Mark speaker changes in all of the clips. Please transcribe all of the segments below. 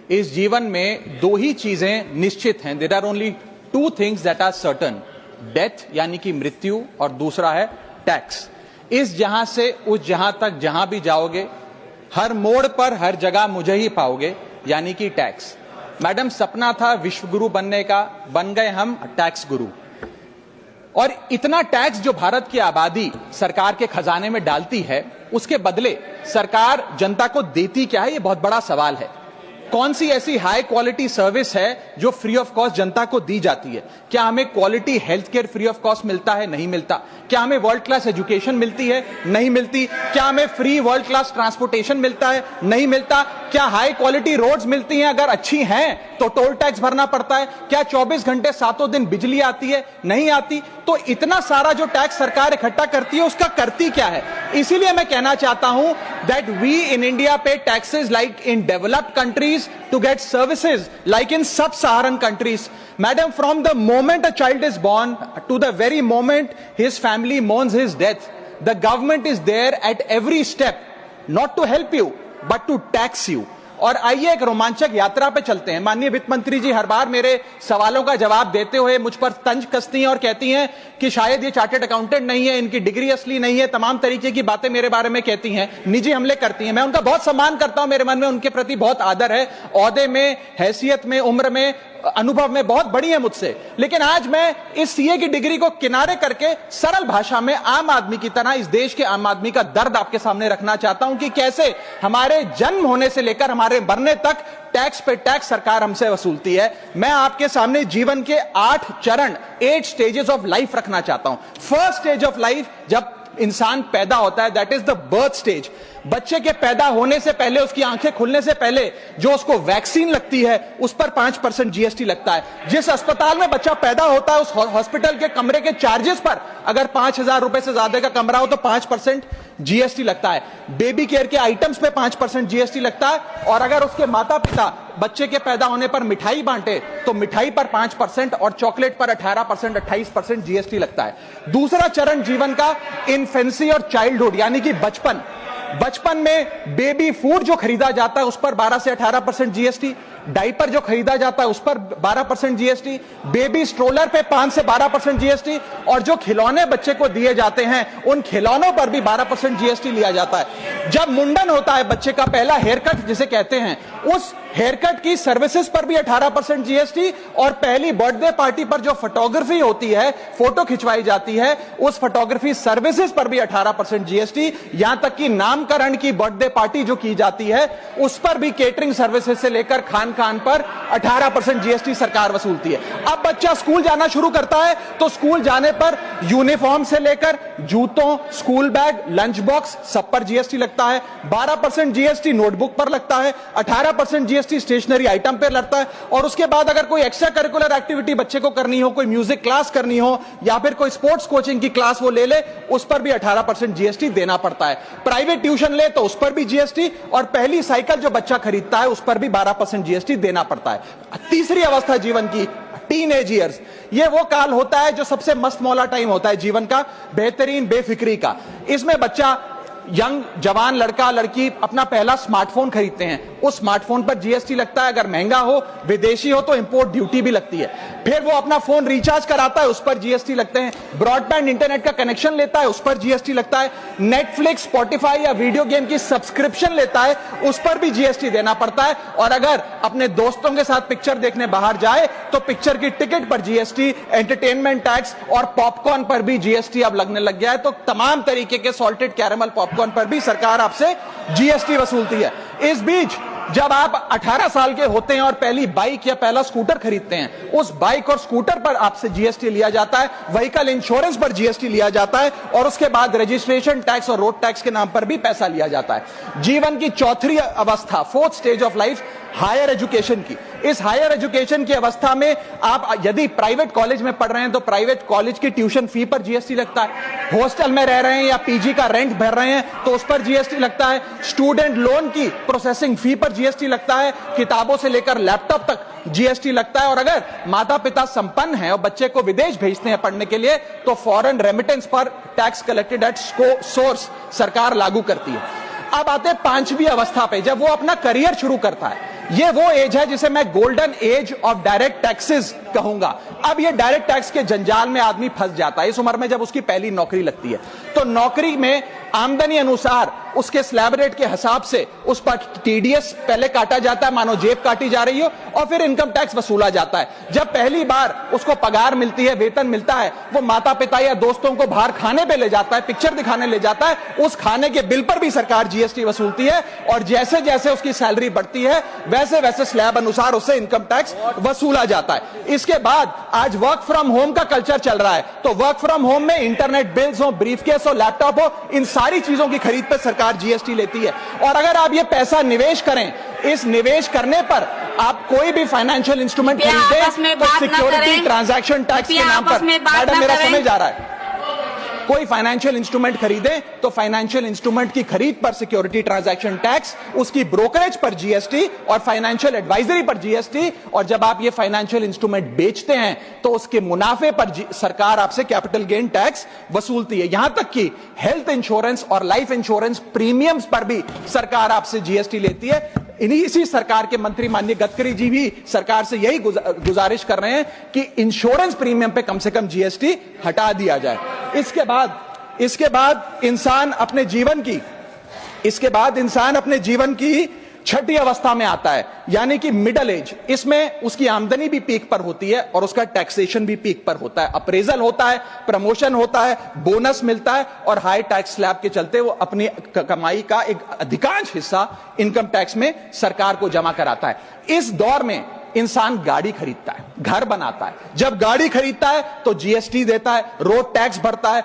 Speaker 1: इस जीवन में दो ही चीजें निश्चित हैं। There are only two things that are certain, death यानी कि मृत्यु, और दूसरा है टैक्स। इस जहां से उस जहां तक जहां भी जाओगे, हर मोड़ पर हर जगह मुझे ही पाओगे, यानी कि टैक्स। मैडम, सपना था विश्व गुरु बनने का, बन गए हम टैक्स गुरु। और इतना टैक्स जो भारत की आबादी सरकार के खजाने में डालती है, उसके बदले सरकार जनता को देती क्या है, यह बहुत बड़ा सवाल है। कौन सी ऐसी हाई क्वालिटी सर्विस है जो फ्री ऑफ कॉस्ट जनता को दी जाती है? क्या हमें quality health care free of cost मिलता है? नहीं मिलता। क्या हमें वर्ल्ड क्लास एजुकेशन मिलती है? नहीं मिलती। क्या हमें फ्री वर्ल्ड क्लास ट्रांसपोर्टेशन मिलता है? नहीं मिलता। क्या हाई क्वालिटी रोड्स मिलती हैं? अगर अच्छी हैं तो टोल टैक्स भरना पड़ता है। क्या 24 घंटे 7 दिन बिजली आती है? नहीं आती। तो इतना सारा जो टैक्स सरकार इकट्ठा करती है, उसका करती क्या है? इसीलिए मैं कहना चाहता हूं दैट वी इन इंडिया पे taxes like in developed countries to get services like in sub-Saharan countries. Madam, from the moment a child is born to the very moment his family mourns his death, the government is there at every step, not to help you but to tax you. और आइए एक रोमांचक यात्रा पे चलते हैं। माननीय वित्त मंत्री जी हर बार मेरे सवालों का जवाब देते हुए मुझ पर तंज कसती हैं और कहती हैं कि शायद ये चार्टर्ड अकाउंटेंट नहीं है, इनकी डिग्री असली नहीं है, तमाम तरीके की बातें मेरे बारे में कहती हैं, निजी हमले करती हैं। मैं उनका बहुत सम्मान करता हूं, मेरे मन में उनके प्रति बहुत आदर है, ओहदे में, हैसियत में, उम्र में, अनुभव में बहुत बड़ी है मुझसे। लेकिन आज मैं इस सीए की डिग्री को किनारे करके सरल भाषा में आम आदमी की तरह इस देश के आम आदमी का दर्द आपके सामने रखना चाहता हूं कि कैसे हमारे जन्म होने से लेकर हमारे मरने तक टैक्स पे टैक्स सरकार हमसे वसूलती है। मैं आपके सामने जीवन के 8 चरण, 8 स्टेजेस ऑफ लाइफ रखना चाहता हूं। फर्स्ट स्टेज ऑफ लाइफ, जब इंसान पैदा होता है, that is the birth stage. बच्चे के पैदा होने से पहले, उसकी आंखें खुलने से पहले जो उसको वैक्सीन लगती है, उस पर 5% जीएसटी लगता है। जिस अस्पताल में बच्चा पैदा होता है, उस हॉस्पिटल के कमरे के चार्जेस पर अगर 5,000 रुपए से ज्यादा का कमरा हो तो 5% जीएसटी लगता है। बेबी केयर के आइटम्स पे 5% जीएसटी लगता है। और अगर उसके माता पिता बच्चे के पैदा होने पर मिठाई बांटे तो मिठाई पर 5% और चॉकलेट पर 18%, 28% जीएसटी लगता है। दूसरा चरण जीवन का इन्फेंसी और चाइल्डहुड यानी कि बचपन। बचपन में बेबी फूड जो खरीदा जाता है उस पर 12 से 18% जीएसटी, डाइपर जो खरीदा जाता है उस पर 12% जीएसटी, बेबी स्ट्रोलर पे 5 से 12% जीएसटी, और जो खिलौने बच्चे को दिए जाते हैं उन खिलौनों पर भी 12% जीएसटी लिया जाता है। जब मुंडन होता है बच्चे का, पहला हेयर कट जिसे कहते हैं, उस हेयर कट की सर्विसेज पर भी 18% जीएसटी, और पहली बर्थडे पार्टी पर जो फोटोग्राफी होती है, फोटो खिंचवाई जाती है, उस फोटोग्राफी सर्विसेज पर भी 18% जीएसटी। यहां तक कि नामकरण की बर्थडे पार्टी जो की जाती है उस पर भी केटरिंग सर्विसेज से लेकर खान पर 18% जीएसटी सरकार वसूलती है। अब बच्चा स्कूल जाना शुरू करता है तो स्कूल जाने पर यूनिफॉर्म से लेकर जूतों, स्कूल बैग, लंच बॉक्स सब पर जीएसटी लगता है। 12% जीएसटी नोटबुक पर लगता है, 18% जीएसटी स्टेशनरी आइटम पर लगता है। और उसके बाद अगर कोई एक्स्ट्रा करिकुलर एक्टिविटी बच्चे को करनी हो, कोई म्यूजिक क्लास करनी हो या फिर कोई स्पोर्ट्स कोचिंग की क्लास वो ले, उस पर भी 18% जीएसटी देना पड़ता है। प्राइवेट ट्यूशन ले तो उस पर भी जीएसटी, और पहली साइकिल जो बच्चा खरीदता है उस पर भी 12% जीएसटी देना पड़ता है। तीसरी अवस्था जीवन की, टीनेज ईयर्स, ये वो काल होता है जो सबसे मस्त मौला टाइम होता है जीवन का, बेहतरीन बेफिक्री का। इसमें बच्चा, यंग जवान लड़का लड़की अपना पहला स्मार्टफोन खरीदते हैं, उस स्मार्टफोन पर जीएसटी लगता है। अगर महंगा हो, विदेशी हो तो इंपोर्ट ड्यूटी भी लगती है। फिर वो अपना फोन रिचार्ज कराता है, उस पर जीएसटी लगते हैं। ब्रॉडबैंड इंटरनेट का कनेक्शन लेता है, उस पर जीएसटी लगता है। नेटफ्लिक्स, स्पॉटिफाई या वीडियो गेम की सब्सक्रिप्शन लेता है, उस पर भी जीएसटी देना पड़ता है। और अगर अपने दोस्तों के साथ पिक्चर देखने बाहर जाए तो पिक्चर की टिकट पर जीएसटी, एंटरटेनमेंट टैक्स और पॉपकॉर्न पर भी जीएसटी अब लगने लग गया है। तो तमाम तरीके के सॉल्टेड कैरेमल पॉपकॉर्न पर भी सरकार आपसे जीएसटी वसूलती है। इस बीच जब आप 18 साल के होते हैं और पहली बाइक या पहला स्कूटर खरीदते हैं, उस बाइक और स्कूटर पर आपसे जीएसटी लिया जाता है, व्हीकल इंश्योरेंस पर जीएसटी लिया जाता है, और उसके बाद रजिस्ट्रेशन टैक्स और रोड टैक्स के नाम पर भी पैसा लिया जाता है। जीवन की चौथी अवस्था, fourth stage of life, higher education की। इस हायर एजुकेशन की अवस्था में आप यदि प्राइवेट कॉलेज में पढ़ रहे हैं तो प्राइवेट कॉलेज की ट्यूशन फी पर जीएसटी लगता है। हॉस्टल में रह रहे हैं या पीजी का रेंट भर रहे हैं तो उस पर जीएसटी लगता है। स्टूडेंट लोन की प्रोसेसिंग फी पर जीएसटी लगता है। किताबों से लेकर लैपटॉप तक जीएसटी लगता है। और अगर माता पिता संपन्न हैं और बच्चे को विदेश भेजते हैं पढ़ने के लिए तो फॉरेन रेमिटेंस पर टैक्स कलेक्टेड एट सोर्स सरकार लागू करती है। अब आते हैं पांचवी अवस्था पे, जब वो अपना करियर शुरू करता है। ये वो एज है जिसे मैं golden age of direct taxes कहूंगा। अब ये डायरेक्ट टैक्स के जंजाल में आदमी फंस जाता है इस उम्र में, जब उसकी पहली नौकरी लगती है। तो नौकरी में आमदनी अनुसार उसके स्लैब रेट के हिसाब से उस पर टीडीएस पहले काटा जाता है, मानो जेब काटी जा रही हो, और फिर इनकम टैक्स वसूला जाता है। जब पहली बार उसको पगार मिलती है, वेतन मिलता है, वो माता पिता या दोस्तों को बाहर खाने पे ले जाता है, पिक्चर दिखाने ले जाता है, उस खाने के बिल पर भी सरकार जीएसटी वसूलती है। और जैसे जैसे उसकी सैलरी बढ़ती है वैसे वैसे स्लैब अनुसार उससे इनकम टैक्स वसूला जाता है। इसके बाद आज वर्क फ्रॉम होम का कल्चर चल रहा है, तो वर्क फ्रॉम होम में इंटरनेट बिल्स हो, ब्रीफकेस हो, लैपटॉप हो, इन सारी चीजों की खरीद पर सरकार जीएसटी लेती है। और अगर आप ये पैसा निवेश करें, इस निवेश करने पर आप कोई भी फाइनेंशियल इंस्ट्रूमेंट खरीदें तो सिक्योरिटी ट्रांजैक्शन टैक्स के नाम पर, मैडम मेरा समय जा रहा है, कोई फाइनेंशियल इंस्ट्रूमेंट खरीदे तो फाइनेंशियल इंस्ट्रूमेंट की खरीद पर सिक्योरिटी ट्रांजैक्शन टैक्स, उसकी ब्रोकरेज पर जीएसटी और फाइनेंशियल एडवाइजरी पर जीएसटी। और जब आप ये फाइनेंशियल इंस्ट्रूमेंट बेचते हैं तो उसके मुनाफे पर सरकार आपसे कैपिटल गेन टैक्स वसूलती है। यहां तक कि हेल्थ इंश्योरेंस और लाइफ इंश्योरेंस प्रीमियम्स पर भी सरकार आपसे जीएसटी लेती है। इसी सरकार के मंत्री माननीय गडकरी जी भी सरकार से यही गुजारिश कर रहे हैं कि इंश्योरेंस प्रीमियम पे कम से कम जीएसटी हटा दिया जाए। इसके बाद इंसान अपने जीवन की छठी अवस्था में आता है, यानी कि मिडिल एज। इसमें उसकी आमदनी भी पीक पर होती है और उसका टैक्सेशन भी पीक पर होता है, अप्रेजल होता है, प्रमोशन होता है, बोनस मिलता है, और हाई टैक्स स्लैब के चलते वो अपनी कमाई का एक अधिकांश हिस्सा इनकम टैक्स में सरकार को जमा कराता है। इस दौर में इंसान गाड़ी खरीदता है, घर बनाता है। जब गाड़ी खरीदता है तो जीएसटी देता है, रोड टैक्स भरता है,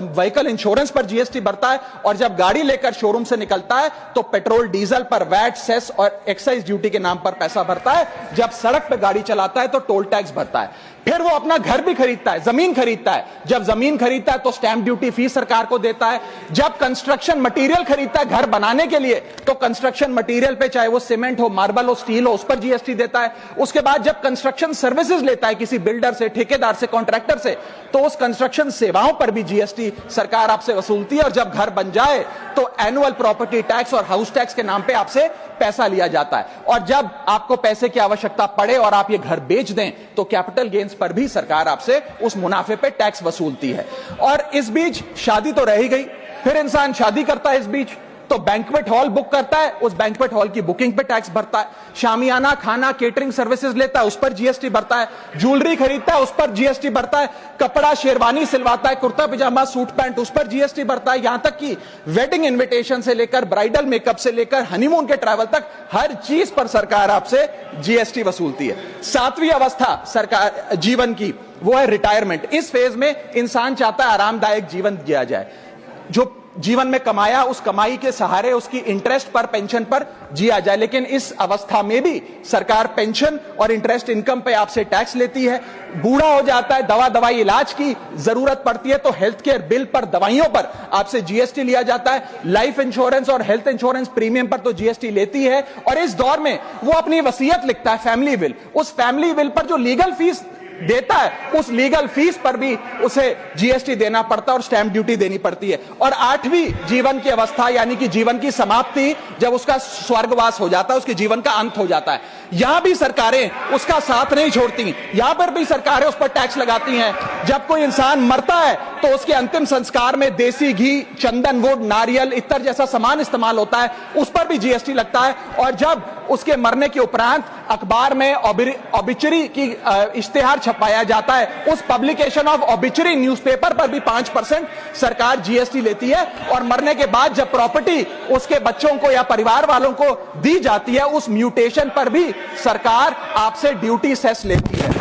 Speaker 1: व्हीकल इंश्योरेंस पर जीएसटी भरता है, और जब गाड़ी लेकर शोरूम से निकलता है तो पेट्रोल डीजल पर वैट, सेस और एक्साइज ड्यूटी के नाम पर पैसा भरता है। जब सड़क पर गाड़ी चलाता है तो टोल टैक्स भरता है। फिर वो अपना घर भी खरीदता है, जमीन खरीदता है। जब जमीन खरीदता है तो स्टैंप ड्यूटी फीस सरकार को देता है। जब कंस्ट्रक्शन मटेरियल खरीदता है घर बनाने के लिए तो कंस्ट्रक्शन मटेरियल पे, चाहे वो सीमेंट हो, मार्बल हो, स्टील हो, उस पर जीएसटी देता है। उसके बाद जब कंस्ट्रक्शन सर्विसेज लेता है किसी बिल्डर से, ठेकेदार से, कॉन्ट्रैक्टर से, तो उस कंस्ट्रक्शन सेवाओं पर भी जीएसटी सरकार आपसे वसूलती है। और जब घर बन जाए तो एनुअल प्रॉपर्टी टैक्स और हाउस टैक्स के नाम पे आपसे पैसा लिया जाता है। और जब आपको पैसे की आवश्यकता पड़े और आप ये घर बेच दें तो कैपिटल गेन्स पर भी सरकार आपसे उस मुनाफे पे टैक्स वसूलती है। और इस बीच शादी तो रह ही गई, फिर इंसान शादी करता है, इस बीच तो बैंक्वेट हॉल बुक करता है, उस बैंक्वेट हॉल की बुकिंग पे टैक्स भरता है। शामियाना, खाना, केटरिंग सर्विसेज लेता है, उस पर जीएसटी भरता है। ज्वेलरी खरीदता है, उस पर जीएसटी भरता है। कपड़ा, शेरवानी सिलवाता है, कुर्ता पजामा, सूट पैंट, उस पर जीएसटी भरता है। यहां तक कि वेडिंग इन्विटेशन से लेकर, ब्राइडल मेकअप से लेकर, हनीमून के ट्रैवल तक हर चीज पर सरकार आपसे जीएसटी वसूलती है। सातवीं अवस्था सरकार जीवन की, वो है रिटायरमेंट। इस फेज में इंसान चाहता है आरामदायक जीवन जिया जाए, जो जीवन में कमाया उस कमाई के सहारे उसकी इंटरेस्ट पर, पेंशन पर जिया जाए। लेकिन इस अवस्था में भी सरकार पेंशन और इंटरेस्ट इनकम पे आपसे टैक्स लेती है। बूढ़ा हो जाता है, दवाई इलाज की जरूरत पड़ती है तो हेल्थ केयर बिल पर, दवाइयों पर आपसे जीएसटी लिया जाता है। लाइफ इंश्योरेंस और हेल्थ इंश्योरेंस प्रीमियम पर तो जीएसटी लेती है। और इस दौर में वो अपनी वसीयत लिखता है, फैमिली विल। उस फैमिली विल पर जो लीगल फीस देता है, उस लीगल फीस पर भी उसे जीएसटी देना पड़ता है और स्टैंप ड्यूटी देनी पड़ती है। और आठवीं जीवन की अवस्था, यानी कि जीवन की समाप्ति, जब उसका स्वर्गवास हो जाता है, उसके जीवन का अंत हो जाता है, यहां भी सरकारें उसका साथ नहीं छोड़ती। यहां पर भी सरकारें उस पर टैक्स लगाती हैं। जब कोई इंसान मरता है तो उसके अंतिम संस्कार में देसी घी, चंदन वुड, नारियल, इत्तर जैसा सामान इस्तेमाल होता है, उस पर भी जीएसटी लगता है। और जब उसके मरने के उपरांत अखबार में ऑबिचरी की इश्तेहार छपाया जाता है, उस पब्लिकेशन ऑफ ऑबिचरी न्यूज़पेपर पर भी 5% सरकार जीएसटी लेती है। और मरने के बाद जब प्रॉपर्टी उसके बच्चों को या परिवार वालों को दी जाती है, उस म्यूटेशन पर भी सरकार आपसे ड्यूटी सेस लेती है।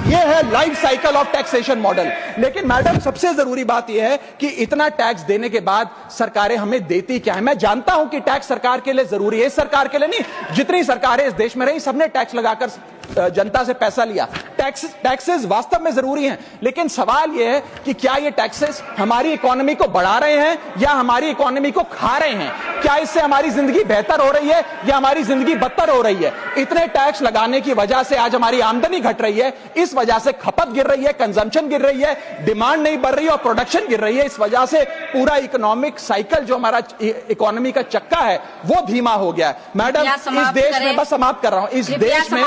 Speaker 1: यह है life cycle of taxation model. लेकिन मैडम, सबसे जरूरी बात यह है कि इतना टैक्स देने के बाद सरकारें हमें देती क्या है? मैं जानता हूं कि टैक्स सरकार के लिए जरूरी है, इस सरकार के लिए नहीं, जितनी सरकारें इस देश में रही सबने टैक्स लगाकर जनता से पैसा लिया। टैक्सेस वास्तव में जरूरी हैं, लेकिन सवाल यह है कि क्या ये टैक्सेस हमारी इकोनॉमी को बढ़ा रहे हैं या हमारी इकोनॉमी को खा रहे हैं? क्या इससे हमारी जिंदगी बेहतर हो रही है या हमारी जिंदगी बदतर हो रही है? इतने टैक्स लगाने की वजह से आज हमारी आमदनी घट रही है, इस वजह से खपत गिर रही है, कंजम्पशन गिर रही है, डिमांड नहीं बढ़ रही है और प्रोडक्शन गिर रही है। इस वजह से पूरा इकोनॉमिक साइकिल जो हमारा इकोनॉमी का चक्का है वो धीमा हो गया है। मैडम, इस देश में, बस समाप्त कर रहा हूं, इस देश में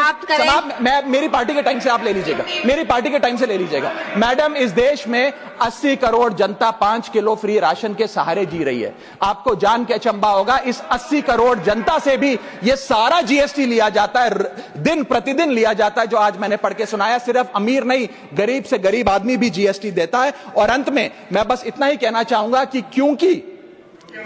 Speaker 1: मैं मेरी पार्टी के टाइम से आप ले लीजिएगा, मेरी पार्टी के टाइम से ले लीजिएगा। मैडम, इस देश में 80 करोड़ जनता 5 किलो फ्री राशन के सहारे जी रही है। आपको जान के अचंभा होगा, इस 80 करोड़ जनता से भी ये सारा जीएसटी लिया जाता है, दिन प्रतिदिन लिया जाता है, जो आज मैंने पढ़ के सुनाया। सिर्फ अमीर नहीं, गरीब से गरीब आदमी भी जीएसटी देता है। और अंत में मैं बस इतना ही कहना चाहूंगा कि क्योंकि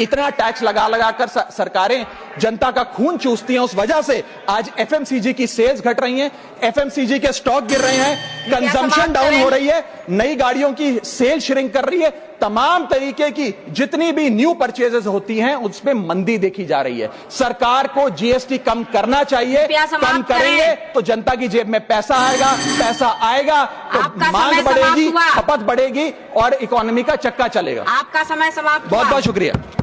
Speaker 1: इतना टैक्स लगा लगाकर सरकारें जनता का खून चूसती हैं, उस वजह से आज एफएमसीजी की सेल्स घट रही हैं, एफएमसीजी के स्टॉक गिर रहे हैं, कंजम्पशन डाउन हो रही है, नई गाड़ियों की सेल श्रिंक कर रही है, तमाम तरीके की जितनी भी न्यू परचेजेस होती हैं उसमें मंदी देखी जा रही है। सरकार को जीएसटी कम करना चाहिए, कम करेंगे तो जनता की जेब में पैसा आएगा तो मांग बढ़ेगी, खपत बढ़ेगी और इकोनॉमी का चक्का चलेगा।
Speaker 2: आपका समय समाप्त।
Speaker 1: बहुत बहुत शुक्रिया।